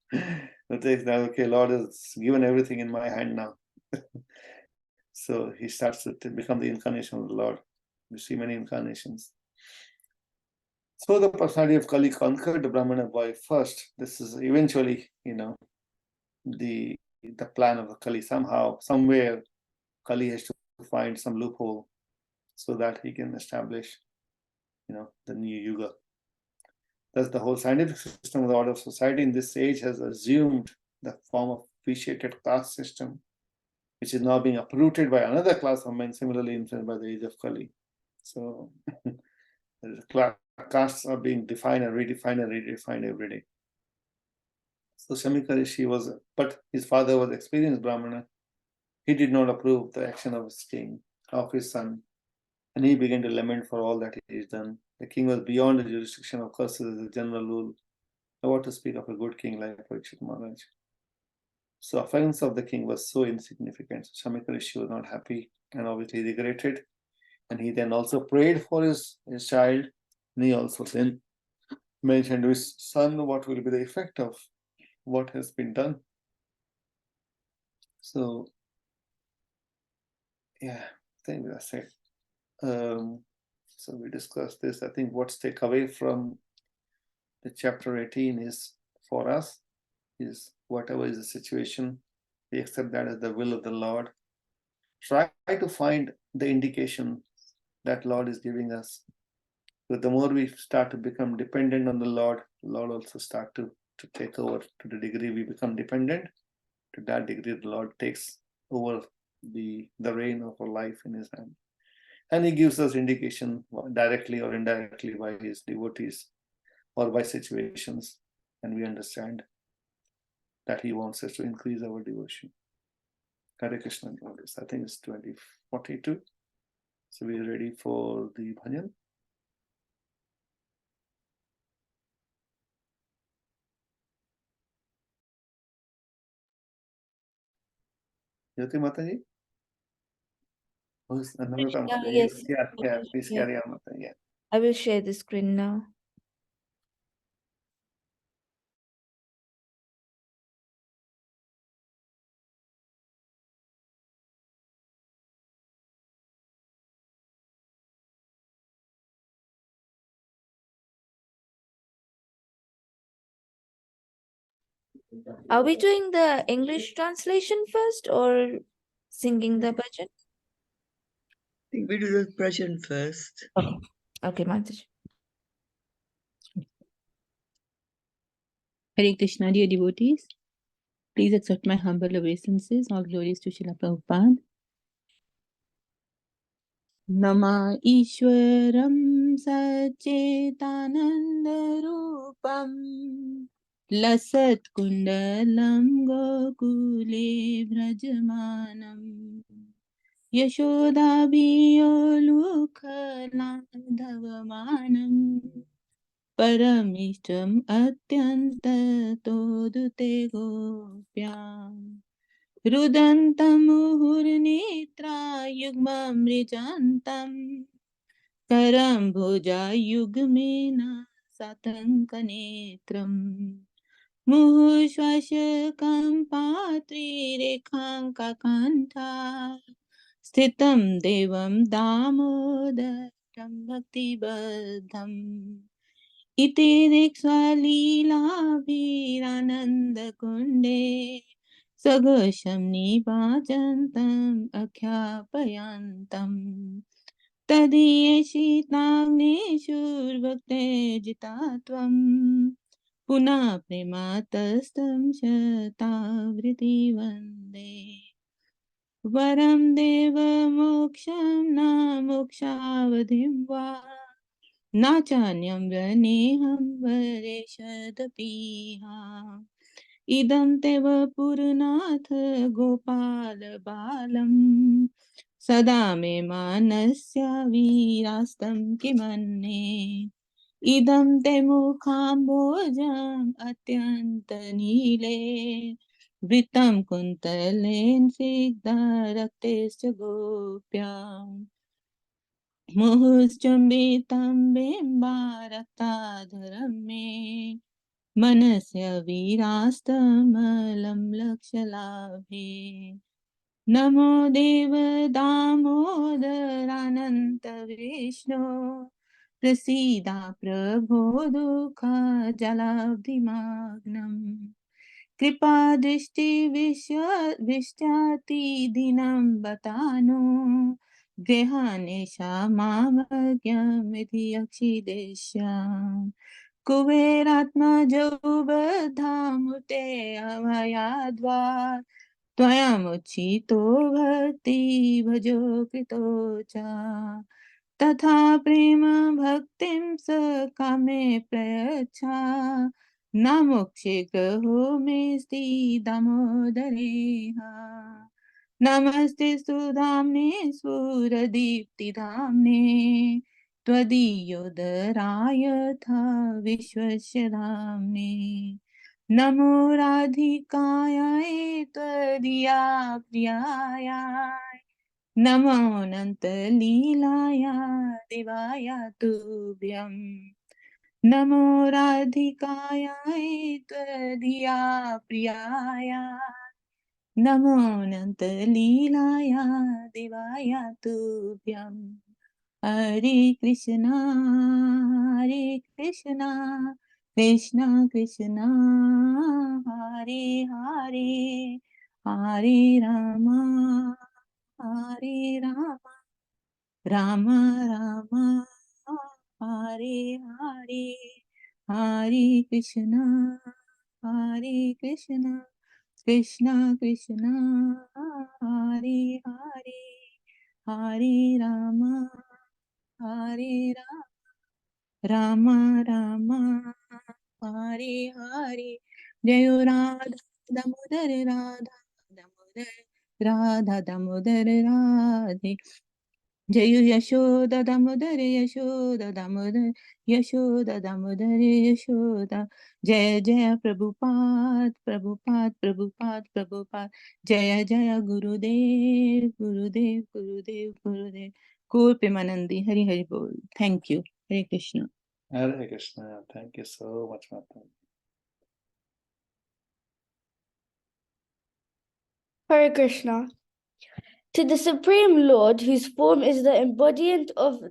Okay, Lord has given everything in my hand now. So he starts to become the incarnation of the Lord. You see many incarnations. So the personality of Kali conquered the Brahmana boy first. This is eventually, the plan of the Kali. Somehow, somewhere, Kali has to find some loophole so that he can establish, the new yuga. Thus, the whole scientific system of the order of society in this age has assumed the form of vitiated caste system, which is now being uprooted by another class of men similarly influenced by the age of Kali. So castes are being defined and redefined every day. So Shamika Rishi but his father was experienced Brahmana. He did not approve the action of his king, of his son, and he began to lament for all that he has done. The king was beyond the jurisdiction of curses as a general rule. What to speak of a good king like Parikshit Maharaj. So offense of the king was so insignificant. So Shamika Rishi was not happy and obviously regretted. And he then also prayed for his child. And he also then mentioned to his son what will be the effect of what has been done. So, yeah, I think that's it. So we discussed this. I think what's take away from the chapter 18 is for us is whatever is the situation, we accept that as the will of the Lord. Try to find the indication that Lord is giving us. But the more we start to become dependent on the Lord also start to take over. To the degree we become dependent, to that degree the Lord takes over the reign of our life in his hand. And he gives us indication directly or indirectly by his devotees or by situations, and we understand that he wants us to increase our devotion. Hare Krishna. I think it's 2042. So we're ready for the bhajan. Jyoti Mataji? Who's another time? Yes. Yeah, please carry on, Mataji. Yeah. I will share the screen now. Are we doing the English translation first or singing the bhajan? I think we do the bhajan first. Okay. Okay, Mataji. Hare Krishna, dear devotees. Please accept my humble obeisances. All glories to Srila Prabhupada. Nama Ishwaram Sachetanandarupam Lasat Kundalam Gokule Vrajamanam Yashodabhiyolukhaladhavamanam Paramishtam Atyanta Todute Gopyam Rudantam Muhurnitra Yugmamrijantam Karam Bhoja Yugmena Satankanetram Muhushvashakam Patri Rekhankakanta Sthitam Devam Damodaram Bhakti Badham इति दीक्षालीलाभिरानन्दकुण्डे सघोषं निवाचन्तम् अख्यापयन्तम् तदीयशीताग्नेषुर्भक्ते जिता त्वम् पुनः प्रेमातस्तं शतावृति वन्दे वरं देवमोक्षं न मोक्षावधिं वा नाचान्यं वनेहं वरेशदपीहा इदं तेव पुरनाथ गोपाल बालम् सदा मे मानस्य वीरास्तं किमन्ये इदं ते मुखाम्बोजम् अत्यन्तनीले वृत्तं कुन्तलेन सिग्धरक्तेश्च गोप्याम् मुहुश्चुम्बितं बिम्बारक्ताधरं मे मनस्य वीरास्तमलं लक्ष्यलाभे नमो देव दामोदरानन्त विष्णो प्रसीदा प्रभो दुःखजलाब्धिमाग्नम् कृपादृष्टि विश्याति बतानो गृहानेशा मामज्ञमिति यक्षिदेश्याम् कुबेरात्मजौ बद्धामुते अभयाद्वा त्वयामुचितो भक्ति भजो कृतो च तथा प्रेम भक्तिं स कामे प्रयच्छा न मोक्षे ग्रहो मेऽस्ति दामोदरेह नमस्ते सुधाम्ने स्फुरदीप्तिधाम्ने त्वदीयोदराय यथा विश्वस्य धाम्ने नमो राधिकायै त्वदीया प्रियायै नमो अनन्तलीलाया देवाय तुभ्यम् नमो राधिकायै त्वदीया प्रियाय नमो अनन्तलीलाया देवाय तुभ्यम् हरे कृष्णा कृष्णा कृष्णा हरे हरे हरे राम राम राम हरे हरे हरे कृष्णा कृष्णा कृष्णा हरे हरे हरे राम राम राम हरे हरे जय राधा दामोदर राधा दामोदर राधा दामोदर राधे जय यशोदा दामोदर यशोदा दामोदर यशोदा दामोदर यशोदा जय जय प्रभुपाद प्रभुपाद प्रभुपाद प्रभुपाद जय जय गुरुदेव गुरुदेव गुरुदेव गुरुदेव गौर प्रेमानंदी हरि हरि बोल thank you Hare Krishna Hare Krishna. Thank you so much, Mata. Hare Krishna. To the Supreme Lord, whose form is the embodiment of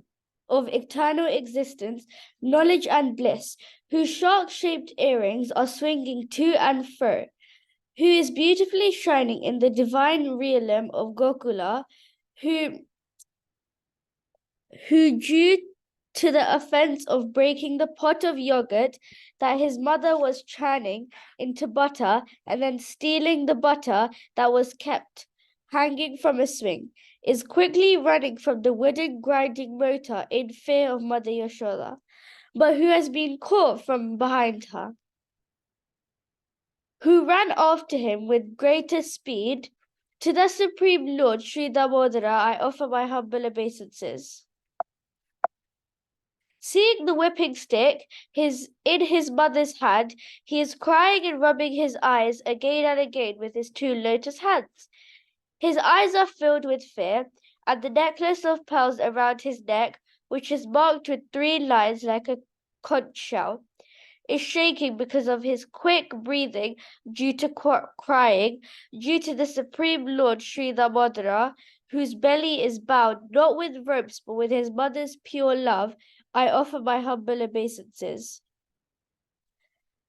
eternal existence, knowledge, and bliss, whose shark-shaped earrings are swinging to and fro, who is beautifully shining in the divine realm of Gokula, who due to the offense of breaking the pot of yogurt that his mother was churning into butter and then stealing the butter that was kept hanging from a swing, is quickly running from the wooden grinding motor in fear of Mother Yashoda, but who has been caught from behind her, who ran after him with greater speed. To the Supreme Lord Sri Damodara I offer my humble obeisances. Seeing the whipping stick in his mother's hand, he is crying and rubbing his eyes again and again with his two lotus hands. His eyes are filled with fear, and the necklace of pearls around his neck, which is marked with 3 lines like a conch shell, is shaking because of his quick breathing due to crying, due to the Supreme Lord Sri Damodara, whose belly is bound not with ropes but with his mother's pure love. I offer my humble obeisances.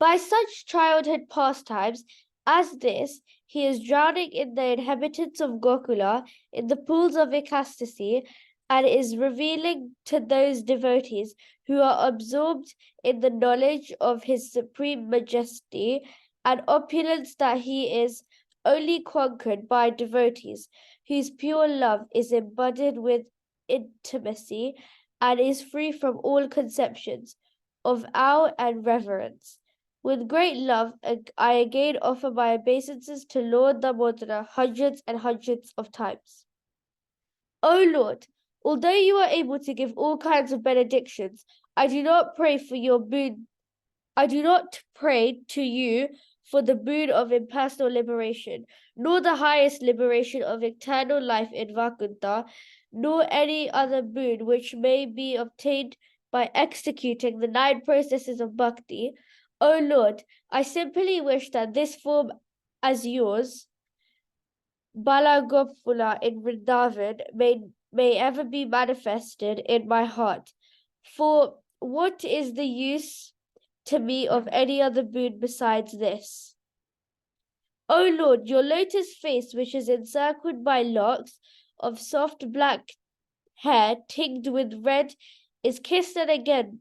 By such childhood pastimes as this, he is drowning in the inhabitants of Gokula in the pools of ecstasy, and is revealing to those devotees who are absorbed in the knowledge of his supreme majesty and opulence that he is only conquered by devotees whose pure love is embodied with intimacy and is free from all conceptions of awe and reverence. With great love, I again offer my obeisances to Lord Damodara hundreds and hundreds of times. O Lord, although you are able to give all kinds of benedictions, I do not pray for your boon. I do not pray to you for the boon of impersonal liberation, nor the highest liberation of eternal life in Vakuntha, nor any other boon which may be obtained by executing the 9 processes of bhakti. O Lord, I simply wish that this form as yours, Balagopula in Vrindavan, may ever be manifested in my heart. For what is the use to me of any other boon besides this? O Lord, your lotus face, which is encircled by locks of soft black hair tinged with red, is kissed again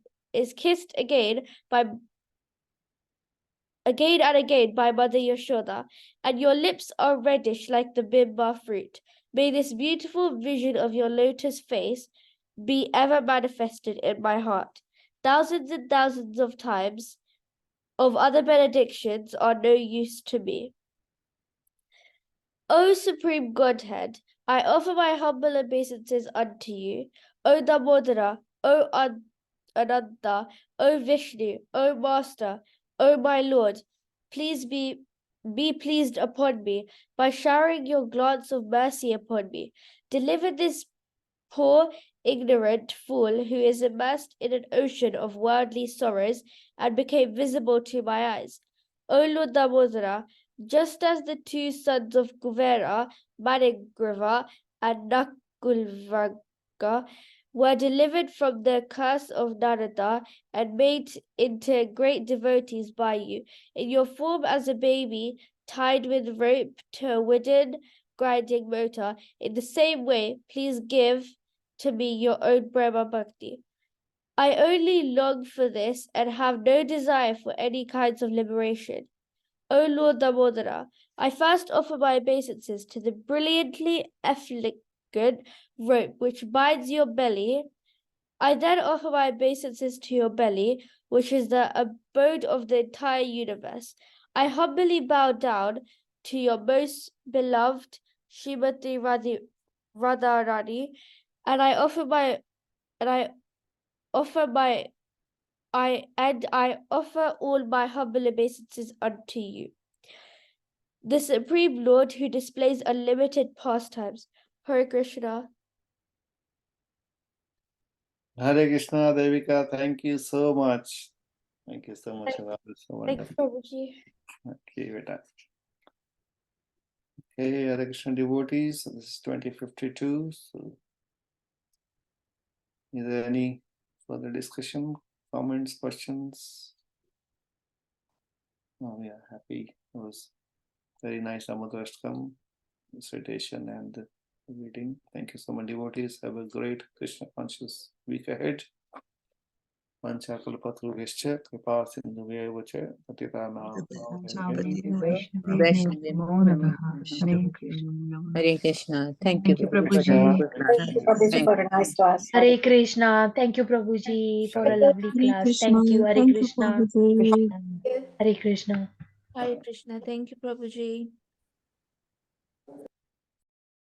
and again by Mother Yashoda, and your lips are reddish like the bimba fruit. May this beautiful vision of your lotus face be ever manifested in my heart. Thousands and thousands of times of other benedictions are no use to me. O Supreme Godhead, I offer my humble obeisances unto you. O Damodara, O Ananta, O Vishnu, O Master, O my Lord, please be pleased upon me by showering your glance of mercy upon me. Deliver this poor, ignorant fool who is immersed in an ocean of worldly sorrows and became visible to my eyes. O Lord Damodara, just as the 2 sons of Kuvera, Manigriva and Nakulvaga, were delivered from the curse of Narada and made into great devotees by you, in your form as a baby tied with rope to a wooden grinding motor, in the same way, please give to me your own Brahma Bhakti. I only long for this and have no desire for any kinds of liberation. O Lord Damodara, I first offer my obeisances to the brilliantly effulgent rope which binds your belly. I then offer my obeisances to your belly, which is the abode of the entire universe. I humbly bow down to your most beloved Srimati Radharani, and I offer all my humble obeisances unto you, the Supreme Lord who displays unlimited pastimes. Hare Krishna. Hare Krishna, Devika, thank you so much. Thank you so much. That was so Thank you, wonderful. Prabhuji. Okay, beta. Okay, Hare Krishna devotees, this is 2052. So, is there any further discussion, comments, questions? Oh, we are happy. It was very nice Amadvashtam recitation and the reading. Thank you so much, devotees. Have a great Krishna conscious week ahead. Panchakalpatruvescha kripa sindhuvyeva cha patitanam Hare Krishna. Thank you, Prabhuji. Thank you, Prabhuji, for a nice class. Hare Krishna. Thank you, Prabhuji, for a lovely Hare class. Krishna. Thank you. Hare Thank you, Krishna. Prabhuji. Hare Krishna. Hare Krishna. Thank you, Prabhuji.